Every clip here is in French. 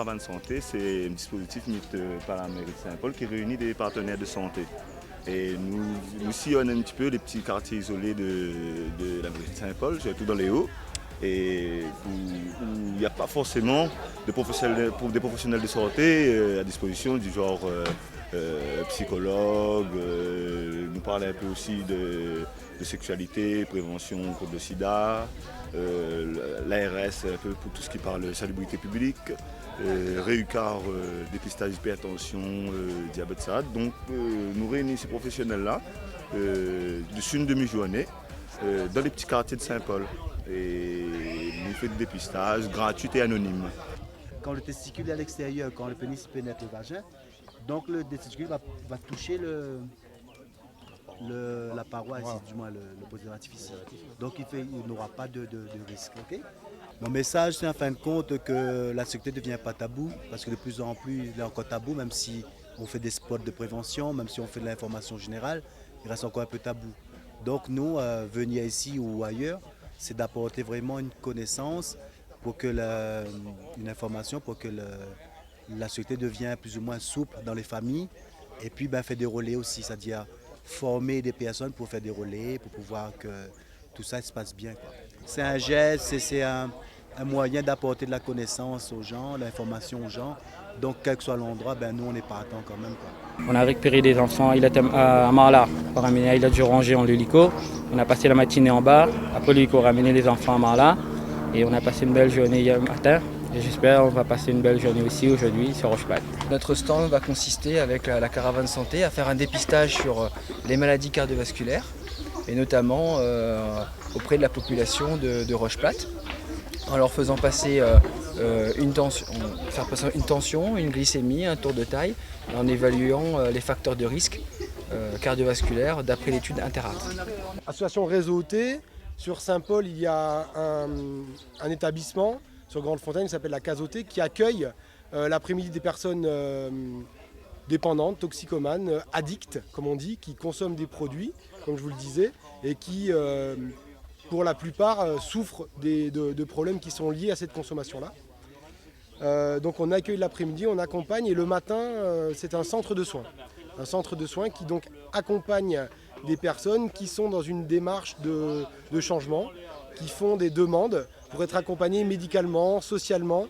caravane santé, c'est un dispositif mis par la mairie de Saint-Paul qui réunit des partenaires de santé. Et nous sillonnons un petit peu les petits quartiers isolés de la mairie de Saint-Paul, surtout dans les Hauts, et où il n'y a pas forcément des professionnels de santé à disposition, du genre psychologue, nous parler un peu aussi de sexualité, prévention contre le sida, l'ARS un peu pour tout ce qui parle de salubrité publique, Réucar, dépistage d'hypertension, diabète, ça. Donc nous réunissons ces professionnels-là sur une demi-journée dans les petits quartiers de Saint-Paul. Et nous faisons des dépistages gratuits et anonymes. Quand le testicule est à l'extérieur, quand le pénis pénètre le vagin, donc le testicule va toucher la paroi, wow. Du moins le préservatif ici. Donc il n'aura pas de risque. Okay. Mon message, c'est en fin de compte que la sexualité ne devient pas tabou, parce que de plus en plus, il est encore tabou, même si on fait des spots de prévention, même si on fait de l'information générale, il reste encore un peu tabou. Donc nous, venir ici ou ailleurs, c'est d'apporter vraiment une connaissance pour que une information pour que la sexualité devienne plus ou moins souple dans les familles, et puis faire des relais aussi, c'est-à-dire former des personnes pour faire des relais, pour pouvoir que tout ça se passe bien. C'est un geste, c'est un moyen d'apporter de la connaissance aux gens, de l'information aux gens. Donc quel que soit l'endroit, nous on est partants quand même. On a récupéré des enfants, il était à Marla, on a ramené, il a dû ranger en l'hélico. On a passé la matinée en bas, après l'hélico, on a ramené les enfants à Marla. Et on a passé une belle journée hier matin. Et j'espère qu'on va passer une belle journée aussi aujourd'hui sur Rocheplatte. Notre stand va consister avec la caravane santé à faire un dépistage sur les maladies cardiovasculaires et notamment auprès de la population de Rocheplatte en leur faisant passer une tension, une glycémie, un tour de taille et en évaluant les facteurs de risque cardiovasculaires d'après l'étude Interart. Association Réseauté, sur Saint-Paul, il y a un établissement sur Grande-Fontaine qui s'appelle la Casauté qui accueille l'après-midi des personnes dépendantes, toxicomanes, addictes, comme on dit, qui consomment des produits, comme je vous le disais, et qui, pour la plupart, souffrent de problèmes qui sont liés à cette consommation-là. Donc on accueille l'après-midi, on accompagne, et le matin, c'est un centre de soins. Un centre de soins qui donc accompagne des personnes qui sont dans une démarche de changement, qui font des demandes pour être accompagnées médicalement, socialement,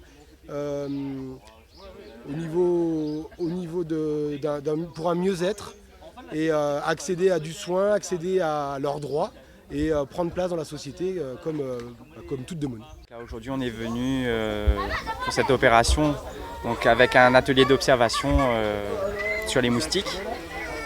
pour un mieux-être et accéder à du soin, accéder à leurs droits et prendre place dans la société comme toute demande. Aujourd'hui on est venu pour cette opération donc avec un atelier d'observation sur les moustiques.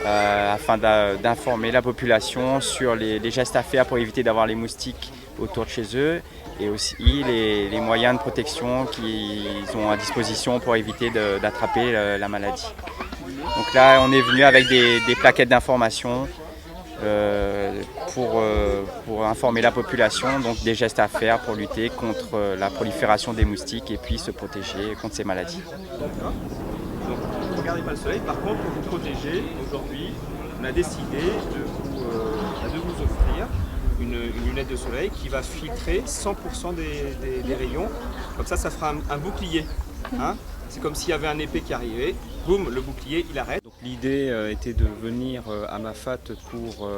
Afin d'informer la population sur les gestes à faire pour éviter d'avoir les moustiques autour de chez eux et aussi les moyens de protection qu'ils ont à disposition pour éviter d'attraper la maladie. Donc là on est venu avec des plaquettes d'information pour informer la population donc des gestes à faire pour lutter contre la prolifération des moustiques et puis se protéger contre ces maladies. Regardez pas le soleil, par contre pour vous protéger, aujourd'hui on a décidé de vous offrir une lunette de soleil qui va filtrer 100% des rayons, comme ça fera un bouclier. Hein, c'est comme s'il y avait un épée qui arrivait, boum, le bouclier il arrête. L'idée était de venir à Mafat pour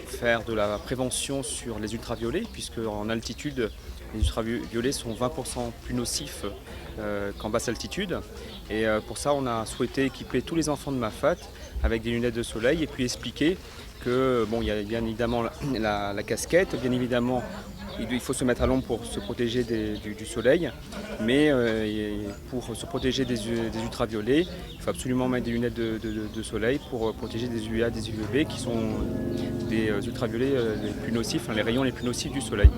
faire de la prévention sur les ultraviolets, puisque en altitude les ultraviolets sont 20% plus nocifs qu'en basse altitude. Et pour ça, on a souhaité équiper tous les enfants de Mafat avec des lunettes de soleil et puis expliquer que il y a bien évidemment la casquette, bien évidemment il faut se mettre à l'ombre pour se protéger du soleil, mais pour se protéger des ultraviolets, il faut absolument mettre des lunettes de soleil pour protéger des UVA, des UVB qui sont des ultraviolets les plus nocifs, les rayons les plus nocifs du soleil.